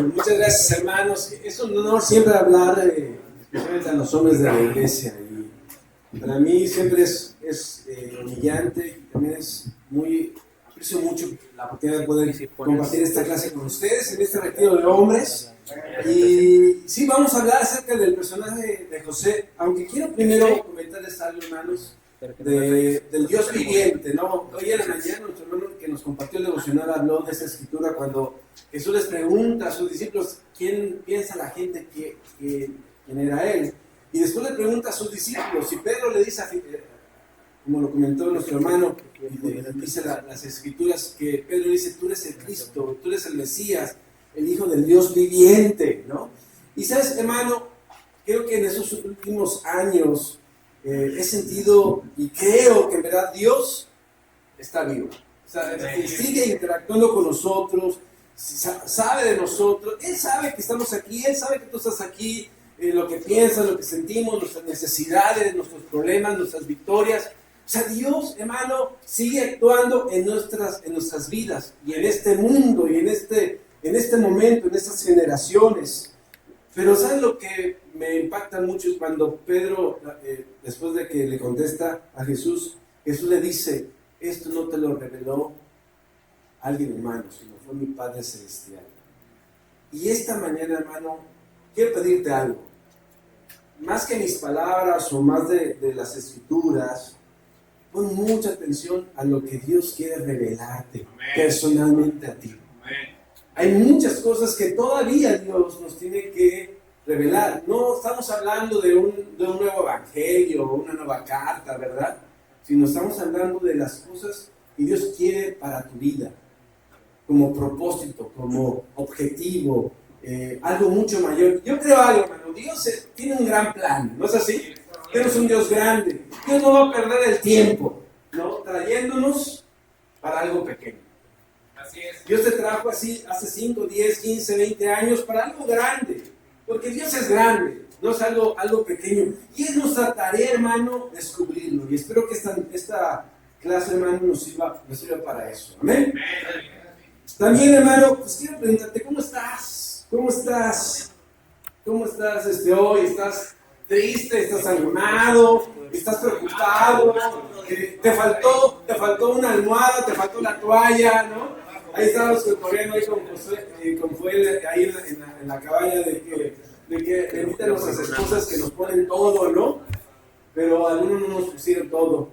Muchas gracias, hermanos. Es un honor siempre hablar, especialmente a los hombres de la iglesia. Y para mí siempre es humillante y también aprecio mucho la oportunidad de poder compartir esta clase con ustedes en este retiro de hombres. Y sí, vamos a hablar acerca del personaje de José, aunque quiero primero comentarles algo, hermanos, del Dios viviente, ¿no? Hoy en la mañana nuestro hermano que nos compartió el devocional habló de esa escritura cuando Jesús les pregunta a sus discípulos quién piensa la gente quién era él, y después le pregunta a sus discípulos, y Pedro le dice, como lo comentó nuestro hermano, dice las escrituras que Pedro dice, tú eres el Cristo, tú eres el Mesías, el Hijo del Dios viviente, ¿no? Y sabes, hermano, creo que en esos últimos años he sentido y creo que en verdad Dios está vivo. O sea, sigue interactuando con nosotros, sabe de nosotros, Él sabe que estamos aquí, Él sabe que tú estás aquí, lo que piensas, lo que sentimos, nuestras necesidades, nuestros problemas, nuestras victorias. O sea, Dios, hermano, sigue actuando en nuestras vidas y en este mundo y en este momento, en estas generaciones. Pero ¿sabes lo que me impacta mucho? Es cuando Pedro, después de que le contesta a Jesús, Jesús le dice, esto no te lo reveló alguien humano, sino fue mi Padre Celestial. Y esta mañana, hermano, quiero pedirte algo. Más que mis palabras o más de las escrituras, pon mucha atención a lo que Dios quiere revelarte personalmente a ti. Hay muchas cosas que todavía Dios nos tiene que revelar. No estamos hablando de un nuevo evangelio o una nueva carta, ¿verdad? Sino estamos hablando de las cosas que Dios quiere para tu vida, como propósito, como objetivo, algo mucho mayor. Yo creo algo, hermano, Dios tiene un gran plan, ¿no es así? Dios es un Dios grande. Dios no va a perder el tiempo, ¿no? Trayéndonos para algo pequeño. Así es. Dios te trajo así hace 5, 10, 15, 20 años para algo grande, porque Dios es grande, no es algo pequeño. Y es nuestra tarea, hermano, descubrirlo. Y espero que esta clase, hermano, nos sirva para eso. Amén. También, hermano, pues quiero preguntarte, ¿cómo estás? ¿Cómo estás? ¿Cómo estás hoy? ¿Estás triste? ¿Estás animado? ¿Estás preocupado? ¿Te faltó una almohada? ¿Te faltó la toalla? ¿No? Ahí estábamos corriendo ahí con José, con Joel, ahí en la cabaña de que le invitan a nuestras esposas que nos ponen todo, ¿no? Pero algunos no nos pusieron todo.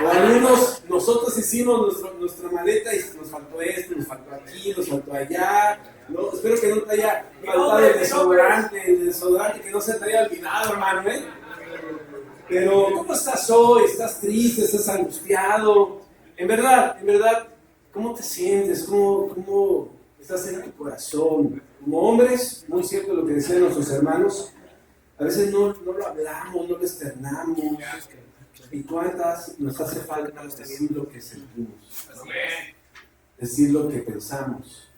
O algunos, nosotros hicimos nuestra maleta y nos faltó esto, nos faltó aquí, nos faltó allá, ¿no? Espero que no te haya faltado el desodorante, que no se te haya olvidado, hermano, ¿eh? Pero, ¿cómo estás hoy? ¿Estás triste? ¿Estás angustiado? En verdad, ¿cómo te sientes? ¿Cómo estás en tu corazón? Como hombres, muy cierto lo que decían nuestros hermanos, a veces no lo hablamos, no lo externamos. ¿Y cuántas nos hace falta decir lo que sentimos? Decir lo que pensamos,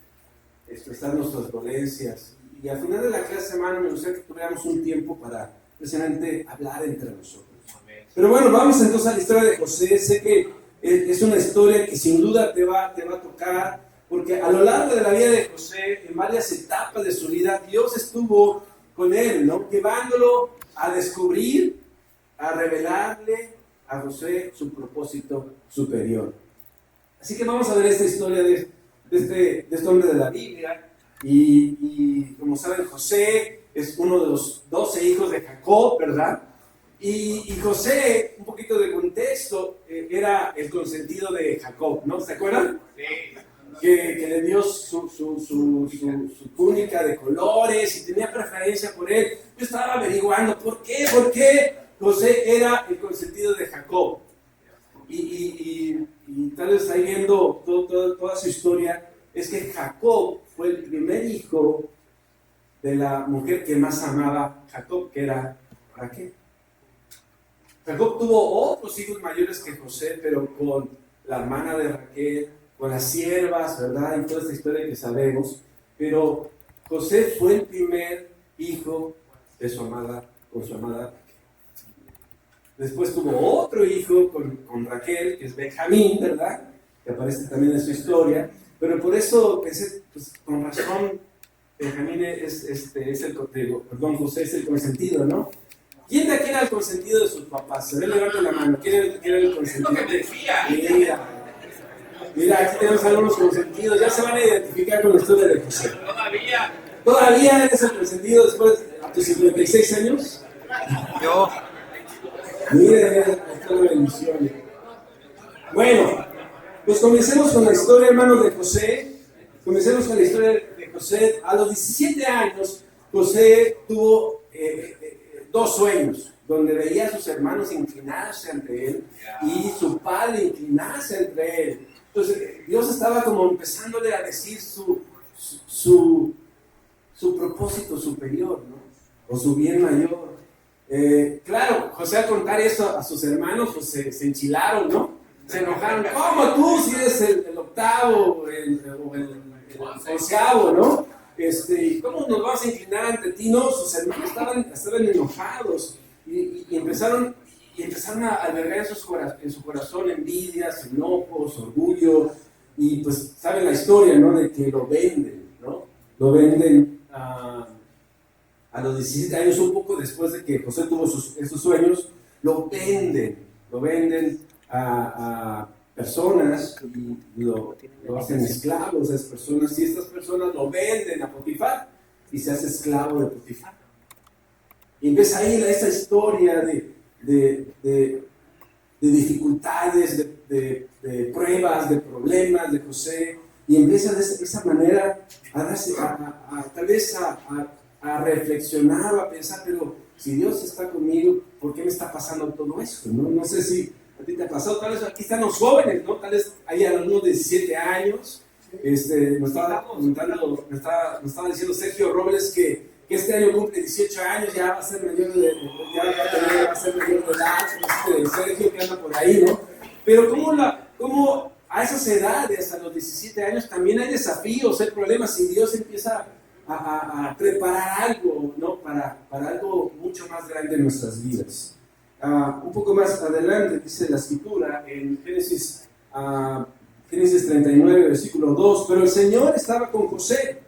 expresar nuestras dolencias. Y al final de la clase, hermano, me gustaría que tuviéramos un tiempo para precisamente hablar entre nosotros. Pero bueno, vamos entonces a la historia de José. Sé que es una historia que sin duda te va a tocar, porque a lo largo de la vida de José, en varias etapas de su vida, Dios estuvo con él, ¿no? Llevándolo a descubrir, a revelarle a José su propósito superior. Así que vamos a ver esta historia de este hombre de la Biblia. Y como saben, José es uno de los 12 hijos de Jacob, ¿verdad? Y José, un poquito de contexto, era el consentido de Jacob, ¿no? ¿Se acuerdan? Sí. Que le dio su túnica de colores y tenía preferencia por él. Yo estaba averiguando por qué José era el consentido de Jacob. Y tal vez ahí viendo toda su historia, es que Jacob fue el primer hijo de la mujer que más amaba Jacob, que era Raquel. Jacob tuvo otros hijos mayores que José, pero con la hermana de Raquel, con las siervas, ¿verdad? Y toda esta historia que sabemos. Pero José fue el primer hijo de su amada Raquel. Después tuvo otro hijo con Raquel, que es Benjamín, ¿verdad? Que aparece también en su historia. Pero por eso pensé, pues con razón, Benjamín José es el consentido, ¿no? ¿Quién de aquí era el consentido de sus papás? Se ve, levanta la mano. ¿Quién era el consentido? Mira, aquí tenemos algunos consentidos. Ya se van a identificar con la historia de José. ¿Todavía eres el consentido después a tus 56 años? Yo. Mira, esta es la bendición. Bueno, pues comencemos con la historia, hermanos, de José. Comencemos con la historia de José. A los 17 años, José tuvo dos sueños, donde veía a sus hermanos inclinarse ante él y su padre inclinarse entre él. Entonces, Dios estaba como empezándole a decir su propósito superior, ¿no? O su bien mayor. Claro, José al contar eso a sus hermanos, pues se enchilaron, ¿no? Se enojaron. ¿Cómo tú, si eres el octavo o el onceavo, ¿no? ¿Cómo nos vamos a inclinar ante ti? No, sus hermanos estaban enojados y empezaron a albergar en su corazón envidias, enojos, orgullo, y pues saben la historia, ¿no? De que lo venden, ¿no? Lo venden a los 17 años, un poco después de que José tuvo esos sueños, lo venden a personas y lo hacen esclavos a esas personas, y estas personas lo venden a Potifar y se hace esclavo de Potifar. Y empieza ahí esa historia de dificultades, de pruebas, de problemas de José, y empieza de esa manera tal vez a reflexionar o a pensar, pero si Dios está conmigo, ¿por qué me está pasando todo esto? No sé si a ti te ha pasado. Tal vez aquí están los jóvenes, ¿no? Tal vez hay algunos de 17 años. Nos estaba diciendo Sergio Robles que este año cumple 18 años, ya va a ser mayor de edad. Sergio que anda por ahí, ¿no? Pero ¿cómo a esas edades, a los 17 años, también hay desafíos, hay problemas, y Dios empieza a preparar algo, ¿no? Para algo mucho más grande en nuestras vidas. Un poco más adelante dice la escritura en Génesis 39, versículo 2, pero el Señor estaba con José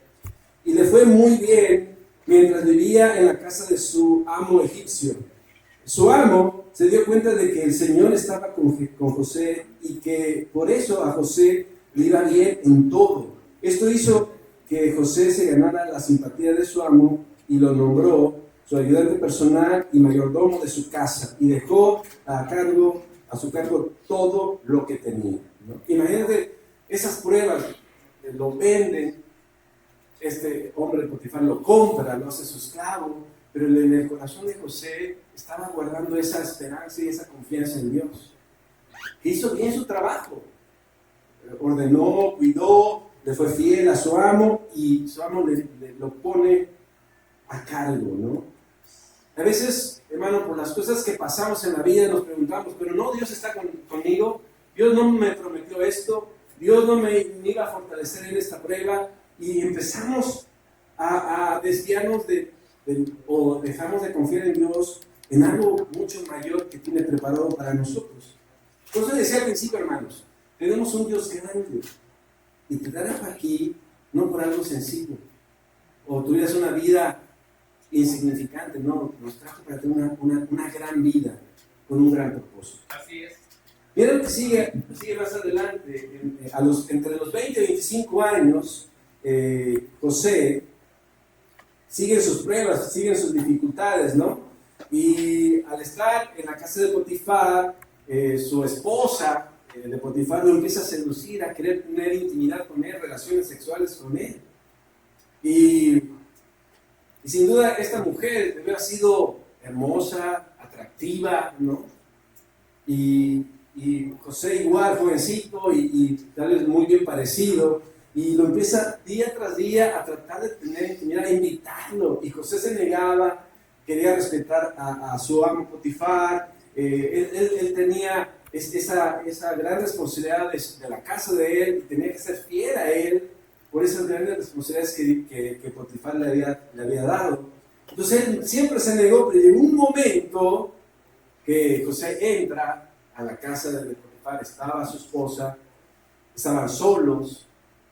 y le fue muy bien mientras vivía en la casa de su amo egipcio. Su amo se dio cuenta de que el Señor estaba con José y que por eso a José le iba bien en todo. Esto hizo que José se ganara la simpatía de su amo y lo nombró su ayudante personal y mayordomo de su casa, y dejó a su cargo todo lo que tenía, ¿no? Imagínate esas pruebas, lo venden, este hombre de Potifar lo compra, lo hace su esclavo, pero en el corazón de José estaba guardando esa esperanza y esa confianza en Dios. Hizo bien su trabajo, ordenó, cuidó, le fue fiel a su amo, y su amo le lo pone a cargo, ¿no? A veces, hermano, por las cosas que pasamos en la vida nos preguntamos, pero no, Dios está conmigo, Dios no me prometió esto, Dios no me iba a fortalecer en esta prueba, y empezamos a desviarnos o dejamos de confiar en Dios en algo mucho mayor que tiene preparado para nosotros. Por eso decía al principio, hermanos, tenemos un Dios grande, y te trajo aquí no por algo sencillo, o tuvieras una vida insignificante, no, nos trajo para tener una gran vida, con un gran propósito. Así es. Mira lo que sigue más adelante, entre los 20 y 25 años, José sigue sus pruebas, sigue sus dificultades, ¿no? Y al estar en la casa de Potifar, su esposa de Potifar lo empieza a seducir, a querer tener intimidad con él, relaciones sexuales con él. Y sin duda esta mujer debe haber sido hermosa, atractiva, ¿no? Y José igual, jovencito y tal vez muy bien parecido, y lo empieza día tras día a tratar de tener intimidad, a invitarlo, y José se negaba, quería respetar a su amo Potifar. Él tenía esa gran responsabilidad de la casa de él, y tenía que ser fiel a él por esas grandes responsabilidades que Potifar le había dado. Entonces él siempre se negó, pero llegó un momento que José entra a la casa de Potifar, estaba su esposa, estaban solos,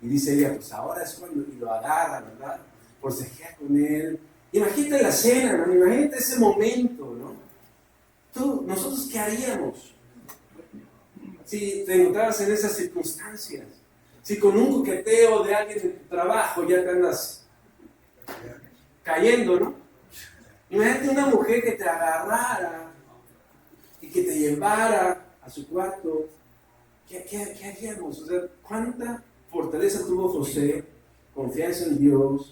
y dice ella, pues ahora es cuando, y lo agarra, ¿verdad? forcejea con él. Imagínate la cena, ¿no? Imagínate ese momento, ¿no? ¿Nosotros qué haríamos si te encontraras en esas circunstancias? Si con un coqueteo de alguien de tu trabajo ya te andas cayendo, ¿no? Imagínate una mujer que te agarrara y que te llevara a su cuarto. ¿Qué haríamos? O sea, ¿cuánta fortaleza tuvo José, confianza en Dios,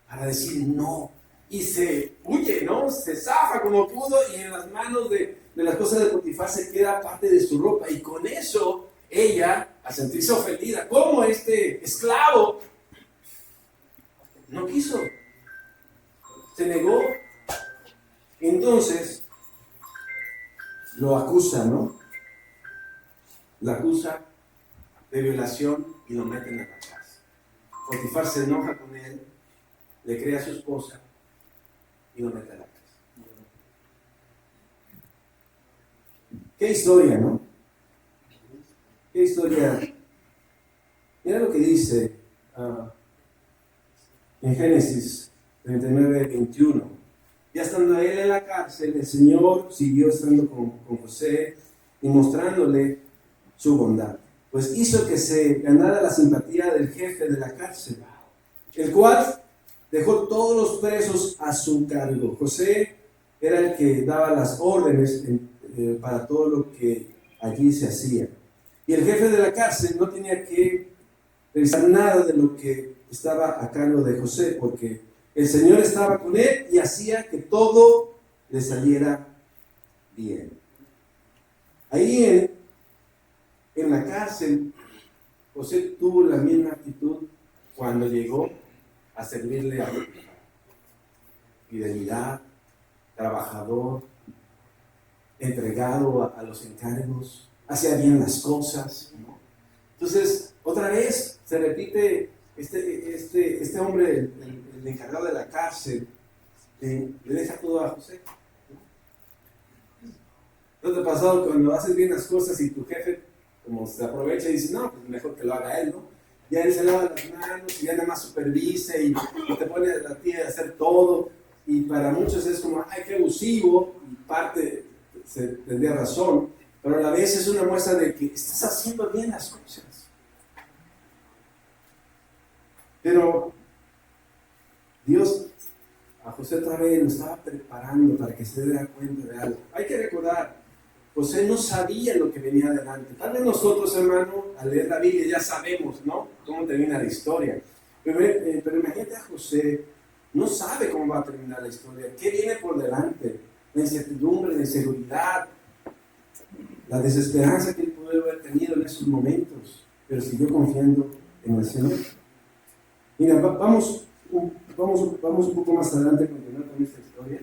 para decir no? Y se huye, ¿no? Se zafa como pudo y en las manos de las cosas de Potifar se queda parte de su ropa. Y con eso, ella, a sentirse ofendida, como este esclavo, no quiso. Se negó. Entonces, lo acusa, ¿no? Lo acusa de violación y lo meten en la cárcel. Potifar se enoja con él, le crea a su esposa y lo mete en la cárcel. Qué historia, ¿no? Qué historia. Mira lo que dice en Génesis 39:21. Ya estando él en la cárcel, el Señor siguió estando con José y mostrándole su bondad, pues hizo que se ganara la simpatía del jefe de la cárcel, el cual dejó todos los presos a su cargo. José era el que daba las órdenes para todo lo que allí se hacía. Y el jefe de la cárcel no tenía que revisar nada de lo que estaba a cargo de José, porque el Señor estaba con él y hacía que todo le saliera bien. Ahí en la cárcel, José tuvo la misma actitud cuando llegó a servirle a Potifar. Fidelidad, trabajador, entregado a los encargos, hacía bien las cosas, ¿no? Entonces, otra vez se repite este hombre, el encargado de la cárcel, le deja todo a José. ¿No te ha pasado cuando haces bien las cosas y tu jefe, como se aprovecha y dice, no, pues mejor que lo haga él, ¿no? Ya él se lava las manos y ya nada más supervise y te pone a ti a hacer todo? Y para muchos es como, ay, qué abusivo, y parte se tendría razón, pero a la vez es una muestra de que estás haciendo bien las cosas. Pero Dios a José otra vez lo estaba preparando para que se diera cuenta de algo. Hay que recordar, José no sabía lo que venía adelante. Tal vez nosotros, hermano, al leer la Biblia ya sabemos, ¿no?, cómo termina la historia. Pero imagínate a José, no sabe cómo va a terminar la historia, qué viene por delante, la incertidumbre, la inseguridad, la desesperanza que él pudo haber tenido en esos momentos, pero siguió confiando en el Señor. Mira, vamos un poco más adelante a continuar con esta historia.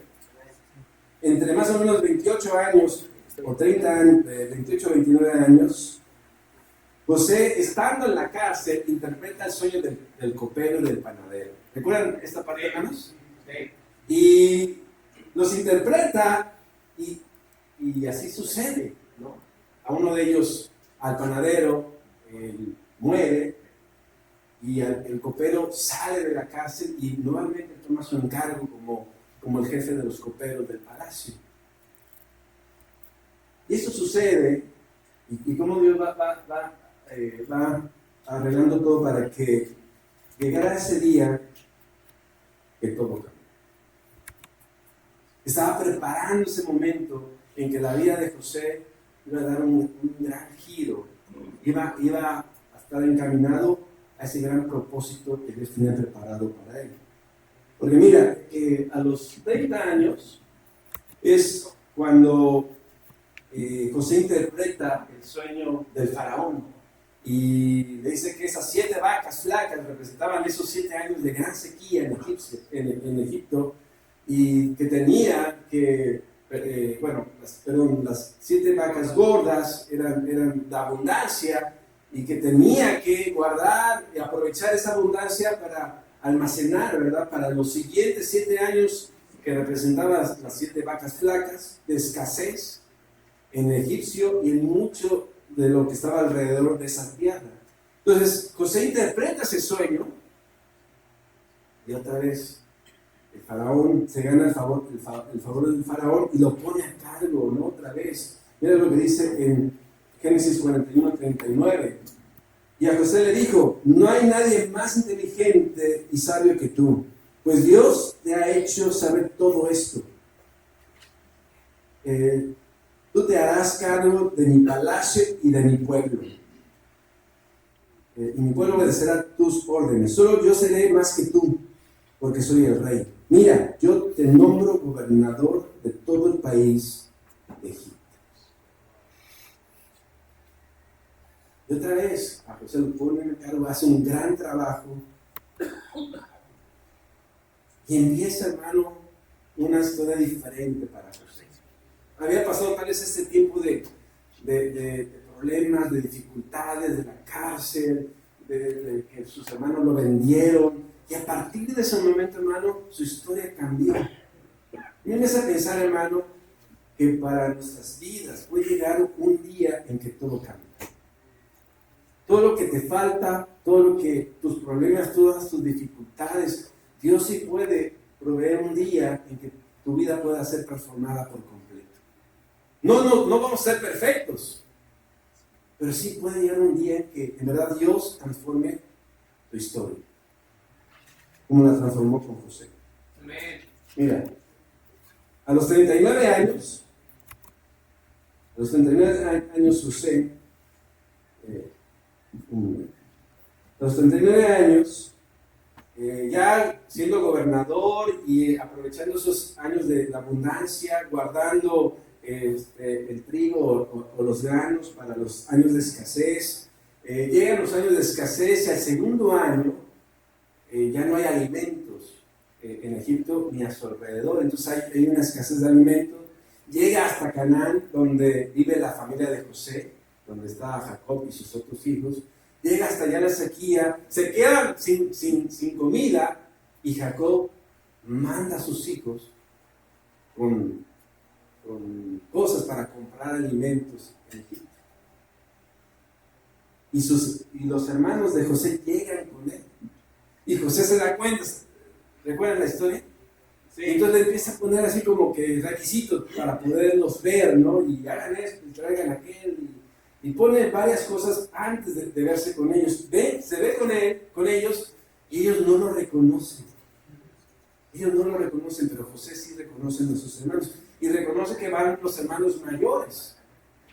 Entre más o menos 28 años o 30 años, 28 o 29 años, José, estando en la cárcel, interpreta el sueño del copero y del panadero. ¿Recuerdan esta parte, hermanos? Sí. Y los interpreta y así sucede, ¿no? A uno de ellos, al panadero, muere, y el copero sale de la cárcel y nuevamente toma su encargo como el jefe de los coperos del palacio. Y eso sucede, y cómo Dios va arreglando todo para que llegara ese día que todo cambió. Estaba preparando ese momento en que la vida de José iba a dar un gran giro, iba a estar encaminado a ese gran propósito que Dios tenía preparado para él. Porque mira, a los 30 años es cuando José interpreta el sueño del faraón y le dice que esas 7 vacas flacas representaban esos 7 años de gran sequía en Egipto, y que tenía que, las 7 vacas gordas eran de abundancia, y que tenía que guardar y aprovechar esa abundancia para almacenar, ¿verdad?, para los siguientes 7 años que representaban las 7 vacas flacas de escasez en egipcio y en mucho de lo que estaba alrededor de esa tierra. Entonces, José interpreta ese sueño Y otra vez, el faraón se gana el favor del faraón y lo pone a cargo, ¿no? Otra vez. Mira lo que dice en Génesis 41:39. Y a José le dijo: no hay nadie más inteligente y sabio que tú, pues Dios te ha hecho saber todo esto. Tú te harás cargo de mi palacio y de mi pueblo. Y mi pueblo obedecerá tus órdenes. Solo yo seré más que tú, porque soy el rey. Mira, yo te nombro gobernador de todo el país de Egipto. Y otra vez, a José lo pone en el cargo, hace un gran trabajo. Y empieza, hermano, una historia diferente para José. Había pasado tal vez este tiempo de problemas, de dificultades, de la cárcel, de que sus hermanos lo vendieron. Y a partir de ese momento, hermano, su historia cambió. Y empieza a pensar, hermano, que para nuestras vidas puede llegar un día en que todo cambie. Todo lo que te falta, todo lo que tus problemas, todas tus dificultades, Dios sí puede proveer un día en que tu vida pueda ser transformada por completo. No vamos a ser perfectos, pero sí puede llegar un día en que en verdad Dios transforme tu historia, como la transformó con José. Amén. Mira, a los 39 años José, a los 39 años, ya siendo gobernador y aprovechando esos años de la abundancia, guardando el trigo o los granos para los años de escasez. Llegan los años de escasez y al segundo año ya no hay alimentos en Egipto ni a su alrededor, entonces hay una escasez de alimentos. Llega hasta Canaán, donde vive la familia de José, donde está Jacob y sus otros hijos. Llega hasta allá la sequía, se quedan sin comida, y Jacob manda a sus hijos con cosas para comprar alimentos en Egipto. Y los hermanos de José llegan con él. Y José se da cuenta. ¿Recuerdan la historia? Sí. Entonces le empieza a poner así como que requisitos para poderlos ver, ¿no? Y hagan esto, y traigan aquel. Y pone varias cosas antes de verse con ellos. Se ve con ellos, y ellos no lo reconocen. Ellos no lo reconocen, pero José sí reconoce a sus hermanos. Y reconoce que van los hermanos mayores.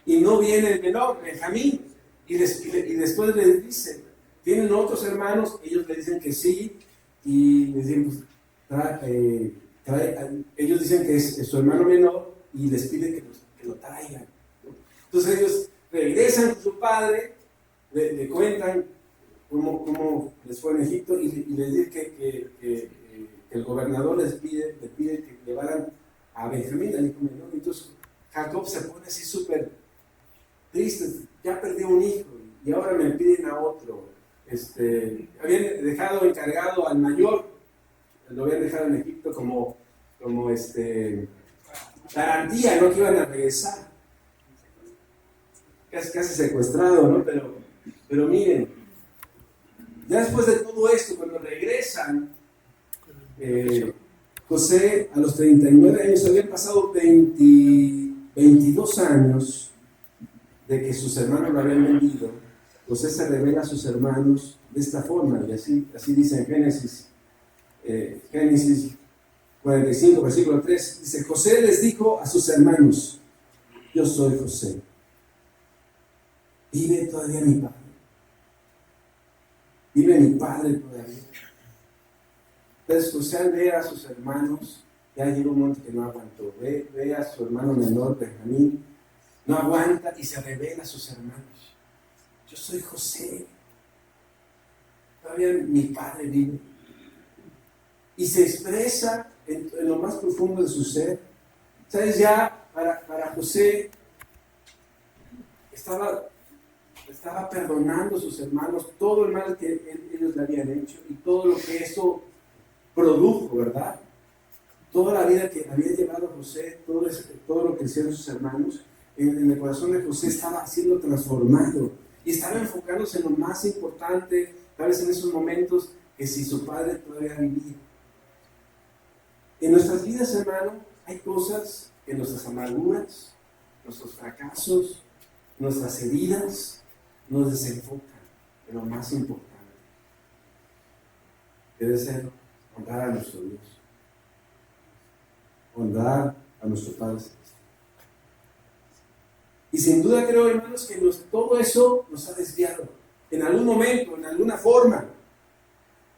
Y no viene el menor, Benjamín. Y después les dicen, ¿tienen otros hermanos? Ellos le dicen que sí. Y les dicen, ellos dicen que es su hermano menor, y les pide que lo traigan. Entonces ellos regresan con su padre, le cuentan cómo les fue en Egipto, y les dicen que el gobernador les pide que llevaran a Benjamín, al hijo menor. Entonces Jacob se pone así súper triste, ya perdió un hijo y ahora me piden a otro. Habían dejado encargado al mayor, lo habían dejado en Egipto como garantía, ¿no? Que iban a regresar. Casi secuestrado, ¿no? Pero miren, ya después de todo esto, cuando regresan, José, a los 39 años, habían pasado 22 años de que sus hermanos lo habían vendido. José se revela a sus hermanos de esta forma, y así dice en Génesis 45, versículo 3, dice: José les dijo a sus hermanos: yo soy José. ¿Vive todavía mi padre? ¿Vive mi padre todavía? Entonces José, al ver a sus hermanos, ya llegó un momento que no aguantó. Ve a su hermano menor, Benjamín, no aguanta y se revela a sus hermanos: yo soy José, todavía mi padre vive. Y se expresa en lo más profundo de su ser. ¿Sabes? Ya para José estaba perdonando a sus hermanos todo el mal que ellos le habían hecho y todo lo que eso produjo, ¿verdad? Toda la vida que había llevado a José, todo lo que hicieron sus hermanos, en el corazón de José estaba siendo transformado y estaba enfocándose en lo más importante, tal vez en esos momentos que si su padre todavía vivía. En nuestras vidas, hermano, hay cosas que nuestras amarguras, nuestros fracasos, nuestras heridas nos desenfocan en lo más importante, que debe ser honrar a nuestro Dios, honrar a nuestro Padre Celestial. Y sin duda creo, hermanos, que todo eso nos ha desviado en algún momento, en alguna forma.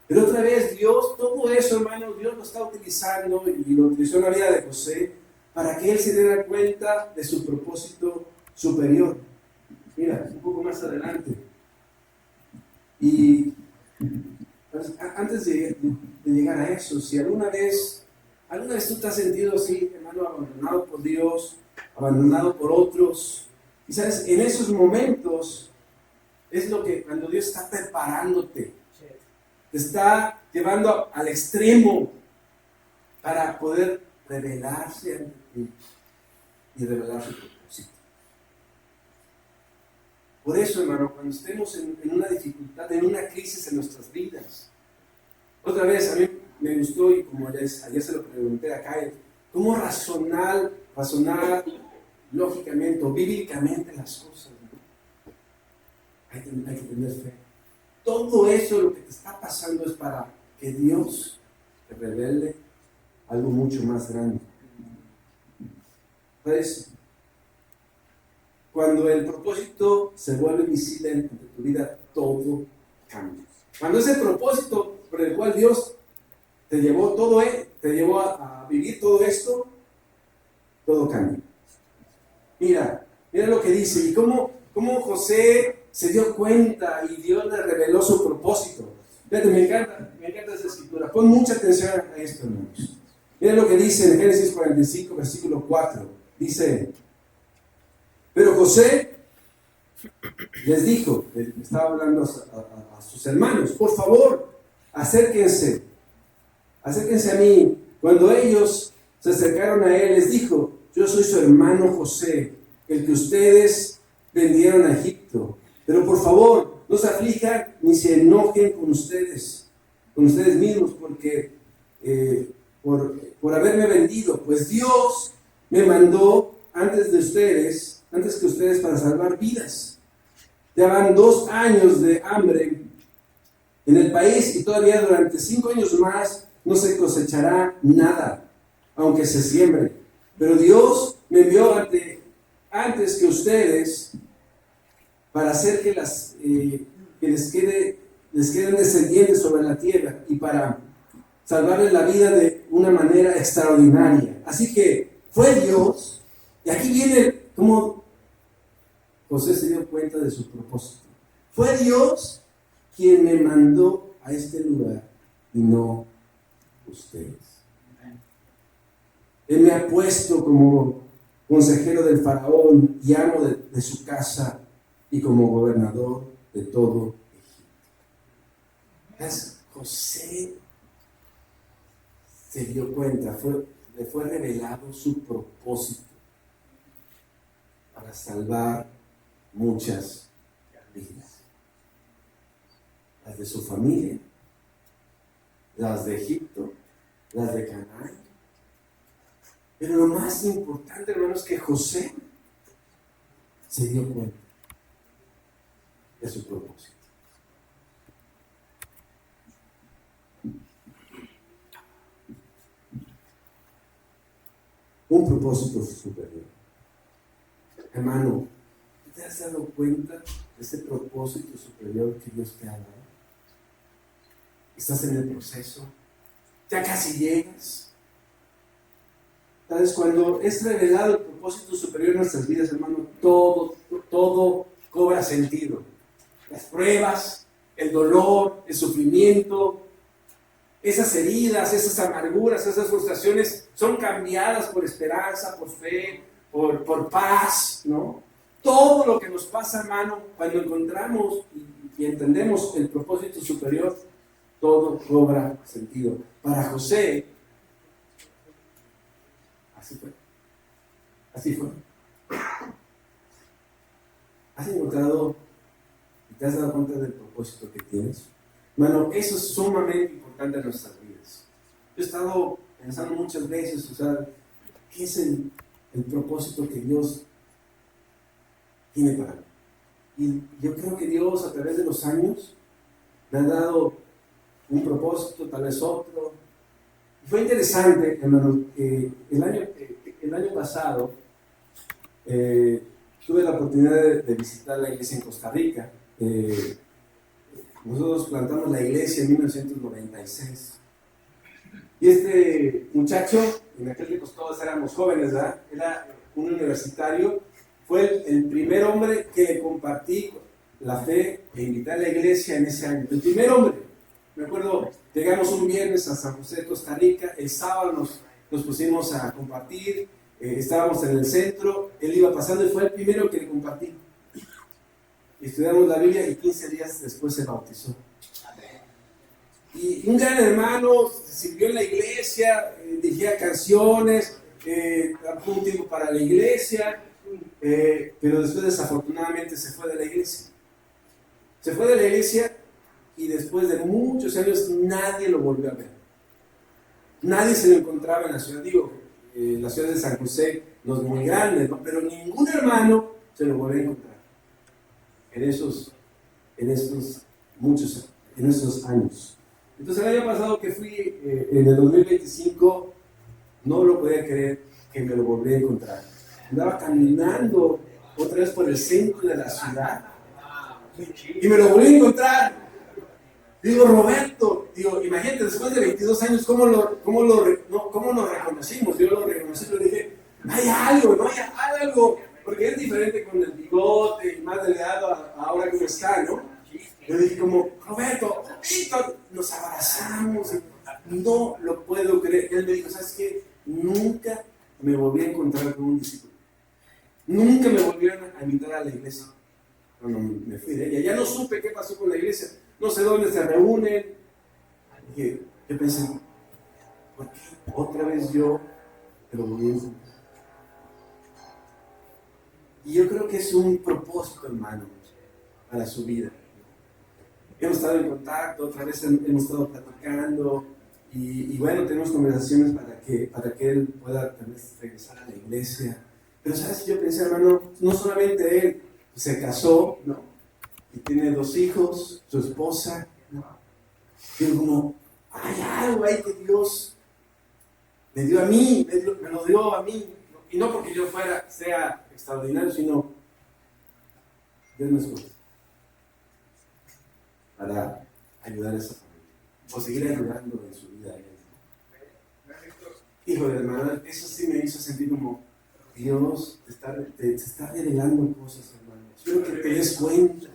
Pero otra vez Dios, todo eso, hermanos, Dios lo está utilizando y lo utilizó en la vida de José para que él se diera cuenta de su propósito superior. Mira, un poco más adelante. Y pues, antes de llegar a eso, si alguna vez tú te has sentido así, hermano, abandonado por Dios, abandonado por otros, y sabes, en esos momentos es lo que cuando Dios está preparándote, te está llevando al extremo para poder revelarse ante ti y revelar su propósito. Por eso, hermano, cuando estemos en una dificultad, en una crisis en nuestras vidas, otra vez a mí me gustó, y como ayer se lo pregunté a Kyle, cómo razonar lógicamente o bíblicamente las cosas, ¿no? Hay que tener fe. Todo eso, lo que te está pasando, es para que Dios te revele algo mucho más grande. ¿Sabes? Cuando el propósito se vuelve visible en tu vida, todo cambia. Cuando ese propósito por el cual Dios te llevó a vivir todo esto, todo cambia. Mira lo que dice, y cómo José se dio cuenta y Dios le reveló su propósito. Fíjate, me encanta esa escritura. Pon mucha atención a esto, hermanos. Mira lo que dice en Génesis 45, versículo 4. Dice: pero José les dijo, estaba hablando a sus hermanos, por favor, acérquense a mí. Cuando ellos se acercaron a él, les dijo: yo soy su hermano José, el que ustedes vendieron a Egipto. Pero por favor, no se aflijan ni se enojen con ustedes mismos, porque por haberme vendido, pues Dios me mandó antes que ustedes para salvar vidas. Ya van 2 años de hambre en el país y todavía durante 5 años más no se cosechará nada, aunque se siembre. Pero Dios me envió antes que ustedes para hacer que les queden descendientes sobre la tierra y para salvarles la vida de una manera extraordinaria. Así que fue Dios, y aquí viene cómo José se dio cuenta de su propósito. Fue Dios quien me mandó a este lugar y no ustedes. Él me ha puesto como consejero del faraón y amo de su casa y como gobernador de todo Egipto. José se dio cuenta, le fue revelado su propósito para salvar muchas vidas. Las de su familia, las de Egipto, las de Canaán. Pero lo más importante, hermanos, es que José se dio cuenta de su propósito. Un propósito superior. Hermano, ¿te has dado cuenta de ese propósito superior que Dios te ha dado? Estás en el proceso, ya casi llegas. ¿Sabes? Cuando es revelado el propósito superior en nuestras vidas, hermano, todo cobra sentido. Las pruebas, el dolor, el sufrimiento, esas heridas, esas amarguras, esas frustraciones son cambiadas por esperanza, por fe, por paz, ¿no? Todo lo que nos pasa, hermano, cuando encontramos y entendemos el propósito superior, todo cobra sentido. Para José, así fue. ¿Has encontrado y te has dado cuenta del propósito que tienes? Hermano, eso es sumamente importante en nuestras vidas. Yo he estado pensando muchas veces, o sea, ¿qué es el propósito que Dios tiene para mí? Y yo creo que Dios a través de los años me ha dado un propósito, tal vez otro. Y fue interesante, hermano, que el año pasado tuve la oportunidad de visitar la iglesia en Costa Rica. Nosotros plantamos la iglesia en 1996. Y este muchacho, en aquel tiempo todos éramos jóvenes, ¿verdad? Era un universitario, fue el primer hombre que le compartí la fe e invité a la iglesia en ese año. El primer hombre. Me acuerdo, llegamos un viernes a San José de Costa Rica, el sábado nos pusimos a compartir, estábamos en el centro, él iba pasando y fue el primero que le compartí. Estudiamos la Biblia y 15 días después se bautizó. Y un gran hermano, sirvió en la iglesia, dirigía canciones, trabajó un tiempo para la iglesia, pero después desafortunadamente se fue de la iglesia. Se fue de la iglesia y después de muchos años nadie lo volvió a ver. Nadie se lo encontraba en la ciudad. Digo, la ciudad de San José no es muy grande, ¿no? Pero ningún hermano se lo volvió a encontrar en estos años. Entonces el año pasado que fui, en el 2025, no lo podía creer que me lo volví a encontrar. Andaba caminando otra vez por el centro de la ciudad y me lo volví a encontrar. Digo, Roberto, imagínate, después de 22 años, ¿cómo nos reconocimos? Yo lo reconocí, le dije, hay algo, ¿no? Hay algo, porque es diferente con el bigote y más delgado ahora que está, ¿no? Yo dije como, Roberto, Víctor, nos abrazamos, y no lo puedo creer. Él me dijo, ¿sabes qué? Nunca me volví a encontrar con un discípulo. Nunca me volvieron a invitar a la iglesia. Cuando me fui de ella, ya no supe qué pasó con la iglesia. No sé dónde se reúnen. Y yo pensé, ¿por qué otra vez yo te lo volví a encontrar? Y yo creo que es un propósito, hermano, para su vida. Hemos estado en contacto, otra vez hemos estado platicando y bueno, tenemos conversaciones para que él pueda tal vez regresar a la iglesia. Pero sabes, yo pensé, hermano, no solamente él se casó, ¿no? Y tiene 2 hijos, su esposa, ¿no? Pero como, hay algo ahí que Dios me dio a mí, me lo dio a mí, ¿no? Y no porque yo sea extraordinario, sino Dios me escogió para ayudar a esa familia, o seguir ayudando en su vida. Hijo de hermano, eso sí me hizo sentir como Dios te está revelando cosas, hermano. Espero que te des cuenta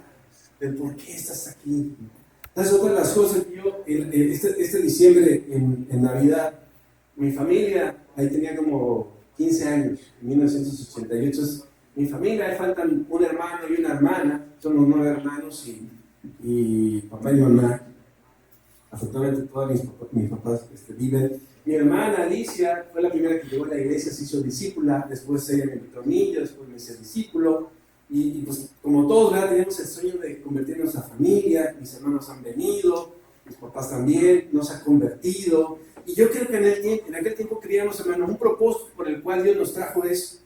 del por qué estás aquí. Entonces, otra de las cosas que yo, este diciembre, en Navidad, mi familia, ahí tenía como 15 años, en 1988, mi familia, ahí faltan un hermano y una hermana, somos 9 hermanos y papá y mamá. Afortunadamente todos mis papás viven. Mi hermana Alicia fue la primera que llegó a la iglesia, se hizo discípula, después ella me invitó a mí, yo después me hice discípulo, y pues como todos, ¿verdad? Teníamos el sueño de convertirnos a familia, mis hermanos han venido, mis papás también, nos han convertido, y yo creo que en aquel tiempo creíamos, hermano, un propósito por el cual Dios nos trajo es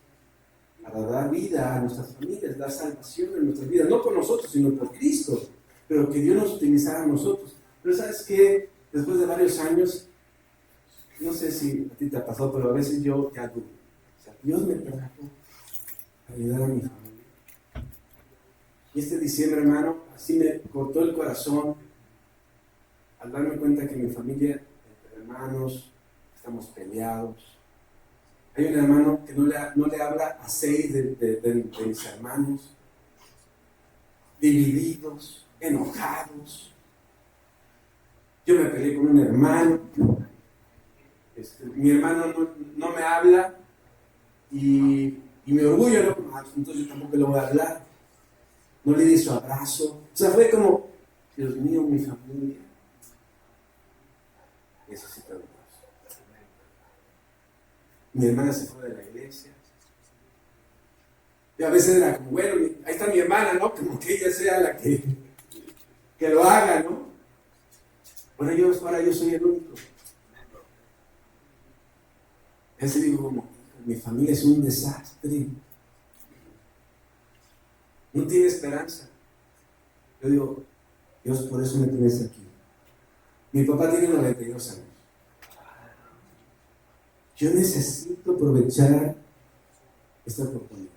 para dar vida a nuestras familias, dar salvación en nuestras vidas, no por nosotros, sino por Cristo, pero que Dios nos utilizara a nosotros. Pero ¿sabes qué? Después de varios años, no sé si a ti te ha pasado, pero a veces yo ya dudo. O sea, Dios me trajo a ayudar a mi familia. Y este diciembre, hermano, así me cortó el corazón al darme cuenta que mi familia, entre hermanos, estamos peleados. Hay un hermano que no le habla a 6 de mis hermanos, divididos, enojados. Yo me peleé con un hermano, mi hermano no me habla y me orgullo, ¿no? Entonces yo tampoco le voy a hablar. No le di su abrazo. O sea, fue como, Dios mío, mi familia necesita Dios. Mi hermana se fue de la iglesia. Y a veces era como, bueno, ahí está mi hermana, ¿no? Como que ella sea la que lo haga, ¿no? Ahora yo soy el único. Ese digo como, mi familia es un desastre. No tiene esperanza. Yo digo, Dios, por eso me tienes aquí. Mi papá tiene 92 años. Yo necesito aprovechar esta oportunidad.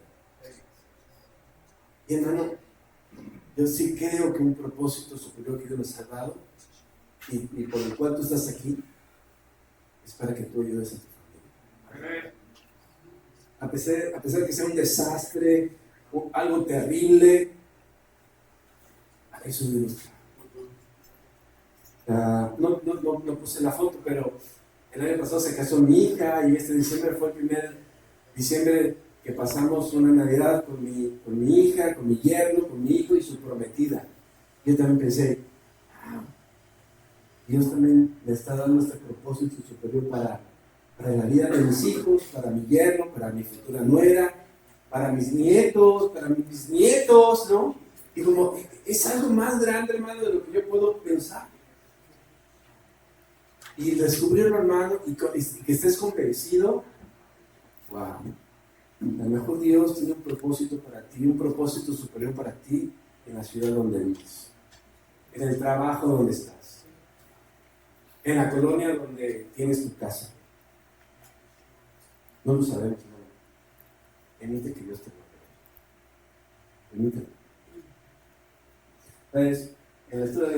Y hermano, yo sí creo que un propósito superior que Dios nos ha dado y por el cual tú estás aquí es para que tú ayudes a tu familia. A pesar de que sea un desastre, o algo terrible, a eso Dios nos trae. No puse la foto, pero el año pasado se casó mi hija y este diciembre fue el primer diciembre que pasamos una Navidad con mi hija, con mi yerno, con mi hijo y su prometida. Yo también pensé, Dios también me está dando este propósito superior para la vida de mis hijos, para mi yerno, para mi futura nuera, para mis nietos, para mis bisnietos, ¿no? Y como es algo más grande, hermano, de lo que yo puedo pensar. Y descubrirlo, hermano, y que estés convencido, wow, a lo mejor Dios tiene un propósito para ti, un propósito superior para ti en la ciudad donde vives, en el trabajo donde estás, en la colonia donde tienes tu casa. No lo sabemos, hermano. Permite que Dios te lo revele. Permítelo. Entonces, en la historia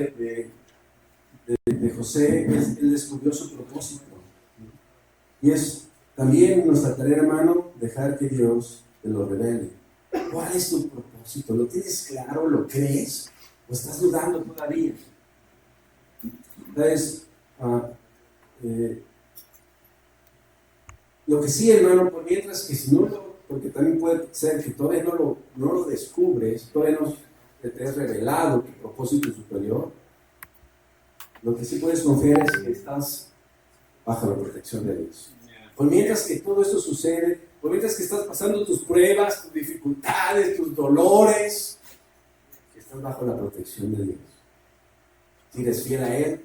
de José, él descubrió su propósito. Y es también nuestra tarea, hermano, dejar que Dios te lo revele. ¿Cuál es tu propósito? ¿Lo tienes claro? ¿Lo crees? ¿O estás dudando todavía? Entonces, lo que sí, hermano, por mientras que si no porque también puede ser que todavía no lo descubres, todavía no te has revelado tu propósito superior, lo que sí puedes confiar es que estás bajo la protección de Dios. Por mientras que todo esto sucede, por mientras que estás pasando tus pruebas, tus dificultades, tus dolores, estás bajo la protección de Dios. Si eres fiel a Él,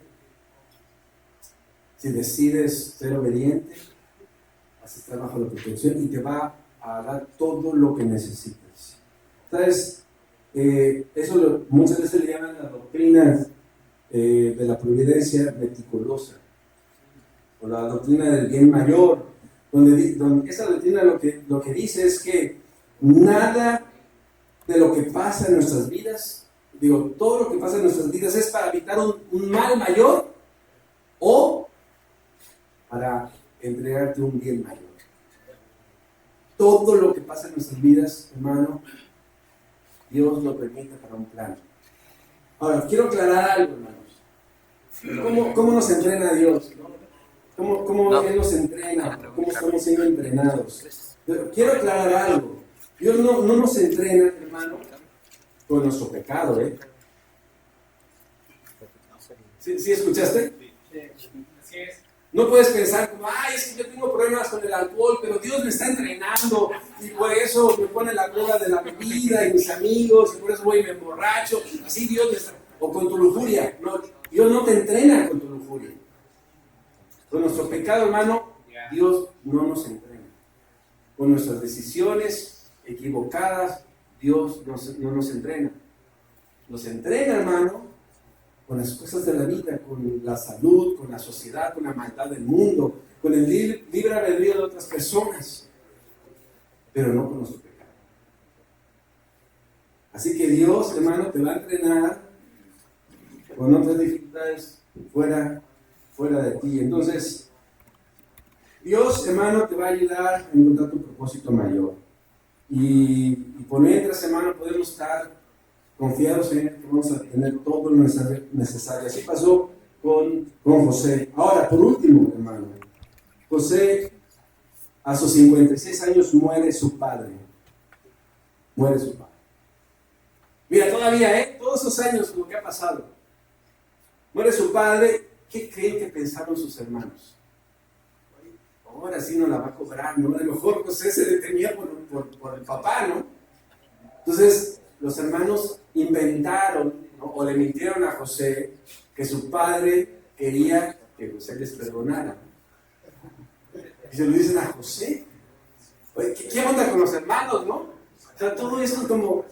si decides ser obediente, vas a estar bajo la protección y te va a dar todo lo que necesitas. Entonces, muchas veces le llaman la doctrina de la providencia meticulosa, o la doctrina del bien mayor, donde esa doctrina lo que dice es que nada de lo que pasa en nuestras vidas, todo lo que pasa en nuestras vidas es para evitar un mal mayor o para entregarte un bien mayor. Todo lo que pasa en nuestras vidas, hermano, Dios lo permite para un plan. Ahora, quiero aclarar algo, hermanos. ¿Cómo nos entrena Dios? ¿Cómo Él nos entrena? ¿Cómo estamos siendo entrenados? Pero quiero aclarar algo. Dios no nos entrena, hermano, con nuestro pecado, ¿eh? ¿Sí escuchaste? Así es. No puedes pensar como, es que yo tengo problemas con el alcohol, pero Dios me está entrenando y por eso me pone la droga de la bebida y mis amigos y por eso voy y me emborracho. Así Dios me está... O con tu lujuria. No, Dios no te entrena con tu lujuria. Con nuestro pecado, hermano, Dios no nos entrena. Con nuestras decisiones equivocadas, Dios no nos entrena. Nos entrena, hermano, con las cosas de la vida, con la salud, con la sociedad, con la maldad del mundo, con el libre albedrío de otras personas, pero no con nuestro pecado. Así que Dios, hermano, te va a entrenar con otras dificultades fuera de ti. Entonces, Dios, hermano, te va a ayudar a encontrar tu propósito mayor. Y por mientras, hermano, podemos estar confiados en Él, que vamos a tener todo lo necesario. Así pasó con José. Ahora, por último, hermano, José, a sus 56 años, muere su padre. Muere su padre. Mira, todavía, todos esos años, lo que ha pasado. Muere su padre. ¿Qué creen que pensaron sus hermanos? Ahora sí no la va a cobrar, ¿no? A lo mejor José se detenía por el papá, ¿no? Entonces, los hermanos inventaron, ¿no? O le mintieron a José que su padre quería que José les perdonara. Y se lo dicen a José. Oye, ¿qué onda con los hermanos, no? O sea, todo eso es como...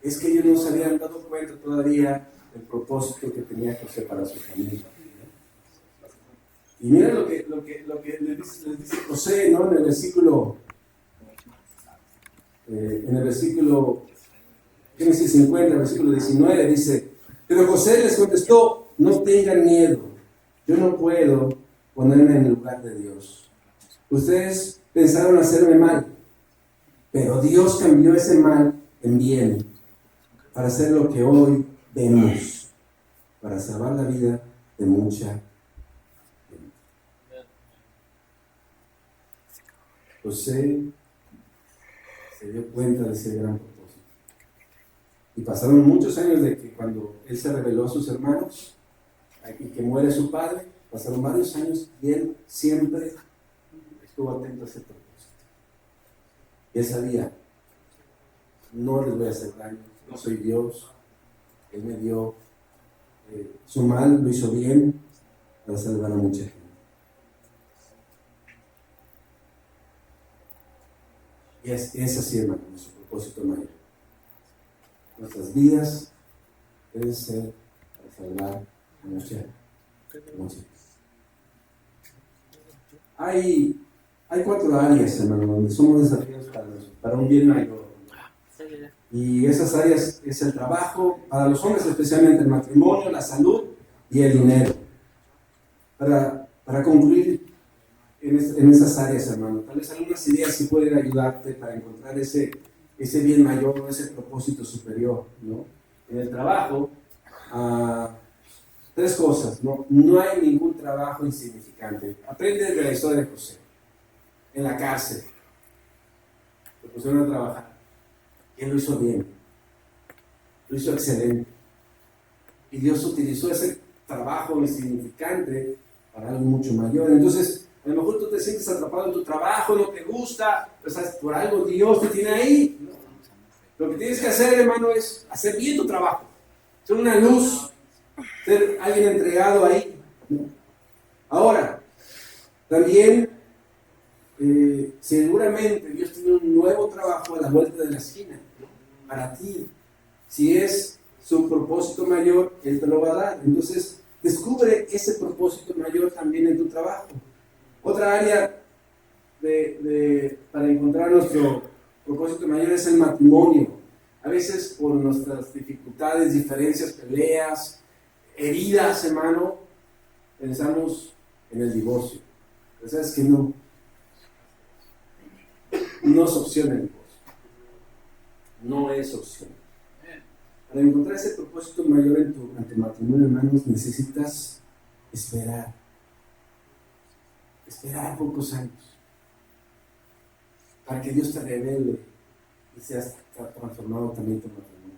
Es que ellos no se habían dado cuenta todavía del propósito que tenía José para su familia. Y miren lo que les dice José, ¿no? En el versículo Génesis 50, versículo 19, dice: pero José les contestó: no tengan miedo, yo no puedo ponerme en el lugar de Dios. Ustedes pensaron hacerme mal, pero Dios cambió ese mal en bien, para hacer lo que hoy vemos, para salvar la vida de mucha gente. José se dio cuenta de ese gran propósito. Y pasaron muchos años de que cuando él se reveló a sus hermanos y que muere su padre, pasaron varios años y él siempre estuvo atento a ese propósito. Y él sabía: no les voy a hacer daño, no soy Dios. Él me dio su mal, lo hizo bien para salvar a mucha gente. Y es así, hermano, nuestro propósito mayor. Nuestras vidas deben ser para salvar a mucha gente. Hay 4 áreas, hermano, donde somos desafíos para un bien mayor. Y esas áreas es el trabajo, para los hombres especialmente el matrimonio, la salud y el dinero. Para concluir en esas áreas, hermano, tal vez algunas ideas sí pueden ayudarte para encontrar ese bien mayor, ese propósito superior, ¿no? En el trabajo, 3 cosas, ¿no? No hay ningún trabajo insignificante. Aprende de la historia de José. En la cárcel, lo pusieron a trabajar. Y él lo hizo bien, lo hizo excelente. Y Dios utilizó ese trabajo insignificante para algo mucho mayor. Entonces, a lo mejor tú te sientes atrapado en tu trabajo, no te gusta, pues por algo Dios te tiene ahí. Lo que tienes que hacer, hermano, es hacer bien tu trabajo, ser una luz, ser alguien entregado ahí. Ahora, también seguramente Dios tiene un nuevo trabajo a la vuelta de la esquina, ¿no? Para ti. Si es su propósito mayor, Él te lo va a dar. Entonces, descubre ese propósito mayor también en tu trabajo. Otra área para encontrar nuestro propósito mayor es el matrimonio. A veces por nuestras dificultades, diferencias, peleas, heridas, hermano, pensamos en el divorcio. Pero sabes que no es opción el divorcio. No es opción. Para encontrar ese propósito mayor en tu matrimonio, hermanos, necesitas esperar. Esperar pocos años para que Dios te revele y seas transformado también tu matrimonio.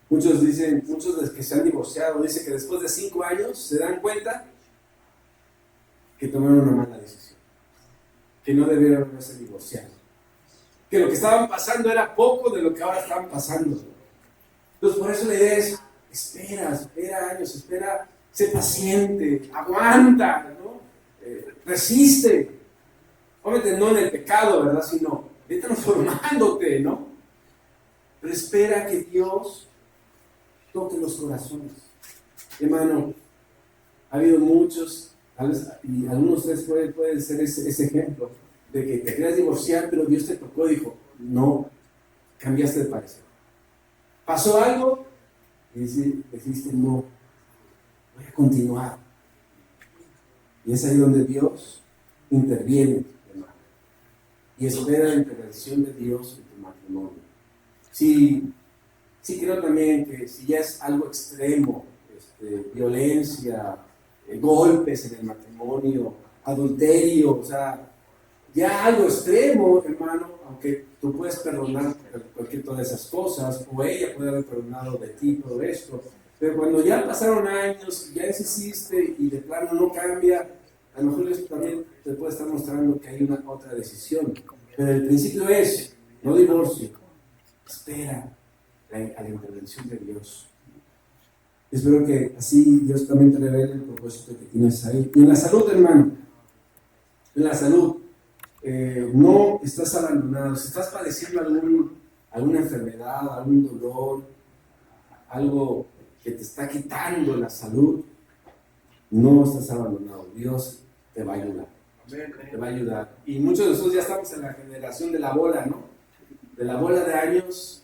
Muchos de los que se han divorciado dicen que después de 5 años se dan cuenta que tomaron una mala decisión, que no debieron haberse divorciado, que lo que estaban pasando era poco de lo que ahora están pasando. Entonces, por eso la idea es: espera años, sé paciente, aguanta, ¿no? Resiste. Obviamente no en el pecado, ¿verdad? Sino ve transformándote, ¿no? Pero espera que Dios toque los corazones. Hermano, ha habido muchos, tal vez, y algunos de ustedes pueden ser ese ejemplo, de que te querías divorciar, pero Dios te tocó y dijo: no, cambiaste de parecer. Pasó algo y dijiste: no, voy a continuar. Y es ahí donde Dios interviene, hermano. Y espera la intervención de Dios en tu matrimonio. Sí creo también que si ya es algo extremo, violencia, golpes en el matrimonio, adulterio, o sea, ya algo extremo, hermano, aunque tú puedes perdonar cualquier todas esas cosas, o ella puede haber perdonado de ti todo esto, pero cuando ya pasaron años, ya hiciste y de plano no cambia, a lo mejor esto también te puede estar mostrando que hay una otra decisión. Pero el principio es: no divorcio, espera a la intervención de Dios. Espero que así Dios también te revele el propósito que tienes ahí. Y en la salud, hermano, en la salud, no estás abandonado. Si estás padeciendo alguna enfermedad, algún dolor, algo que te está quitando la salud, no estás abandonado. Dios te va a ayudar. Te va a ayudar. Y muchos de nosotros ya estamos en la generación de la bola, ¿no? De la bola de años.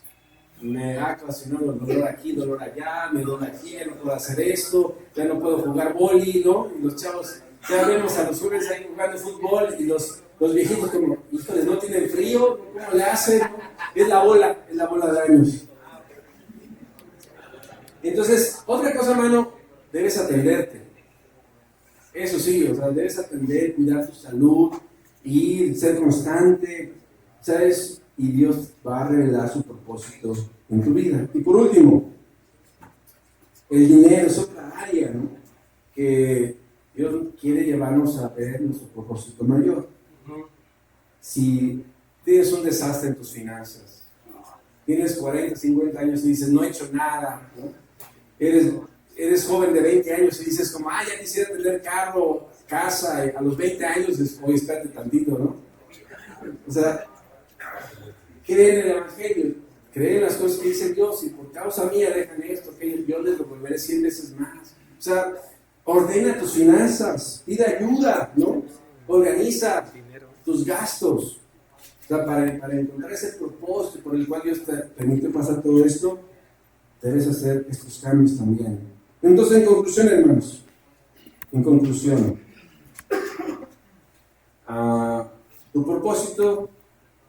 Me ha ocasionado dolor aquí, dolor allá, me duele aquí, ya no puedo hacer esto, ya no puedo jugar boli, ¿no? Y los chavos, ya vemos a los jóvenes ahí jugando fútbol y los viejitos como, híjoles, no tienen frío, ¿cómo le hacen? Es la bola de años. Entonces, otra cosa, hermano, debes atenderte. Eso sí, o sea, debes atender, cuidar tu salud y ser constante, ¿sabes? Y Dios va a revelar su propósito en tu vida. Y por último, el dinero es otra área, ¿no? Que Dios quiere llevarnos a ver nuestro propósito mayor. Si tienes un desastre en tus finanzas, tienes 40, 50 años y dices, no he hecho nada, ¿no? Eres joven de 20 años y dices como, ya quisiera tener carro, casa, a los 20 años, oye, espérate tantito, ¿no? O sea, cree en el Evangelio, cree en las cosas que dice Dios, y por causa mía dejan esto, que yo les lo volveré 100 veces más. O sea, ordena tus finanzas, pide ayuda, ¿no? Organiza tus gastos. O sea, para encontrar ese propósito por el cual Dios te permite pasar todo esto, debes hacer estos cambios también. Entonces, en conclusión, hermanos, tu propósito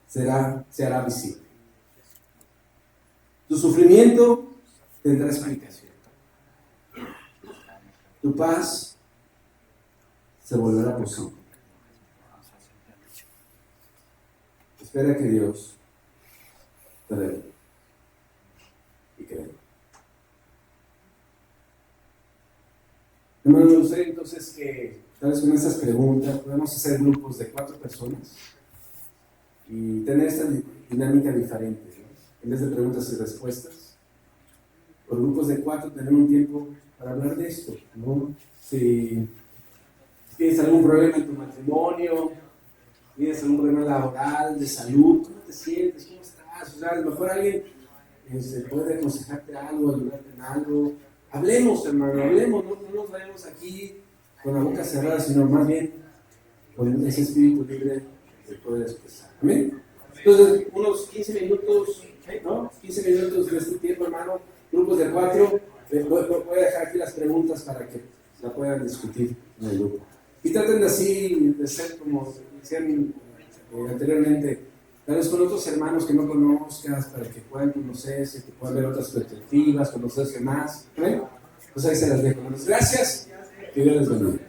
se hará visible. Tu sufrimiento tendrá explicación. Tu paz se volverá posible. Espera que Dios te revele y cree. Hermano, me gustaría entonces que tal vez con estas preguntas podamos hacer grupos de 4 personas y tener esta dinámica diferente, ¿no? En vez de preguntas y respuestas, por grupos de 4 tener un tiempo para hablar de esto, ¿no? Si tienes algún problema en tu matrimonio, tienes algún problema laboral, de salud, ¿cómo te sientes? ¿Cómo estás? O sea, a lo mejor alguien puede aconsejarte algo, ayudarte en algo. Hablemos, hermano, hablemos, no nos vayamos aquí con la boca cerrada, sino más bien con ese espíritu libre que puede expresar. ¿Amén? Entonces, unos 15 minutos, ¿no? 15 minutos de este tiempo, hermano, grupos de 4. Voy a dejar aquí las preguntas para que la puedan discutir en el grupo. Y traten así de ser como decían anteriormente, tal vez con otros hermanos que no conozcas, para que puedan conocerse, que puedan ver otras perspectivas, conocerse más. ¿Eh? Pues ahí se las dejo. Gracias. Que Dios les bendiga.